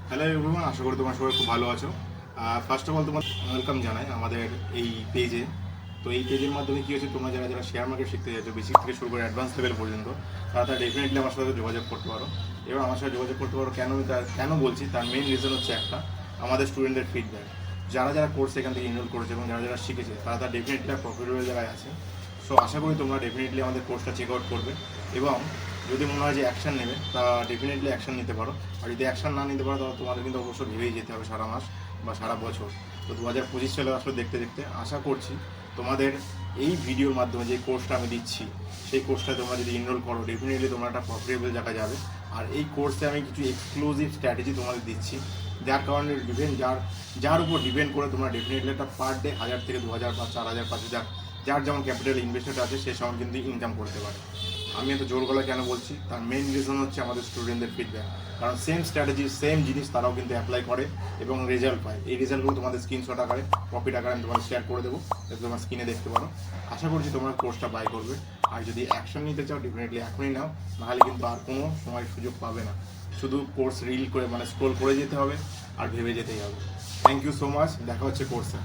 Hello everyone, আশা করি তোমরা সবাই খুব ভালো আছো। ফার্স্ট অফ অল তোমার ওয়েলকাম জানাই আমাদের এই পেজে। তো এই পেজের মাধ্যমে কী হচ্ছে, তোমরা যারা যারা শেয়ার মার্কেট শিখতে যাচ্ছ, বেসিক থেকে শুরু করে অ্যাডভান্স লেভেল পর্যন্ত, তারা ডেফিনেটলি আমার সাথে যোগাযোগ করতে পারো। এবার আমার সাথে যোগাযোগ করতে পারো কেন বলছি, তার মেইন রিজন হচ্ছে একটা, আমাদের স্টুডেন্টদের ফিডব্যাক। যারা যারা কোর্স এখান থেকে এনরোল করেছে এবং যারা যারা শিখেছে, তারা ডেফিনেটলি প্রফিটেবল জায়গায় আছে। সো আশা করি তোমরা ডেফিনেটলি আমাদের কোর্সটা চেক আউট করবে এবং যদি মনে হয় যে অ্যাকশন নেবে, তা ডেফিনেটলি অ্যাকশন নিতে পারো। আর যদি অ্যাকশন না নিতে পারো, তাহলে তোমাদের কিন্তু অবশ্যই ভেবেই যেতে হবে সারা মাস বা সারা বছর। তো 2025 চলে আসলে দেখতে দেখতে আশা করছি তোমাদের এই ভিডিওর মাধ্যমে যে কোর্সটা আমি দিচ্ছি, সেই কোর্সটা তোমরা যদি এনরোল করো, ডেফিনেটলি তোমরা একটা প্রফিটেবল জায়গায় যাবে। আর এই কোর্সে আমি কিছু এক্সক্লুসিভ স্ট্র্যাটেজি তোমাদের দিচ্ছি, যার কারণে যার উপর ডিপেন্ড করে তোমরা ডেফিনেটলি একটা পার ডে 1000 থেকে 2000 বা 4000 5000, যার যেমন ক্যাপিটাল ইনভেস্টমেন্ট আছে সে সময় কিন্তু ইনকাম করতে পারে। আমি এত জোর গলা কেন বলছি, তার মেইন রিজন হচ্ছে আমাদের স্টুডেন্টদের ফিডব্যাক। কারণ সেম স্ট্র্যাটেজি, সেম জিনিস তারাও কিন্তু অ্যাপ্লাই করে এবং রেজাল্ট পায়। এই রেজাল্টগুলো তোমাদের স্ক্রিনশট আকারে, প্রফিট আকারে আমি তোমাদের শেয়ার করে দেবো, যাতে তোমার স্ক্রিনে দেখতে পারো। আশা করছি তোমরা কোর্সটা বাই করবে। আর যদি অ্যাকশন নিতে চাও, ডেফিনেটলি এখনই নাও, নাহলে কিন্তু আর কোনো সময় সুযোগ পাবে না। শুধু কোর্স রিল করে স্ক্রোল করে যেতে হবে আর ভেবে যেতেই হবে। থ্যাংক ইউ সো মাচ, দেখা হচ্ছে কোর্সে।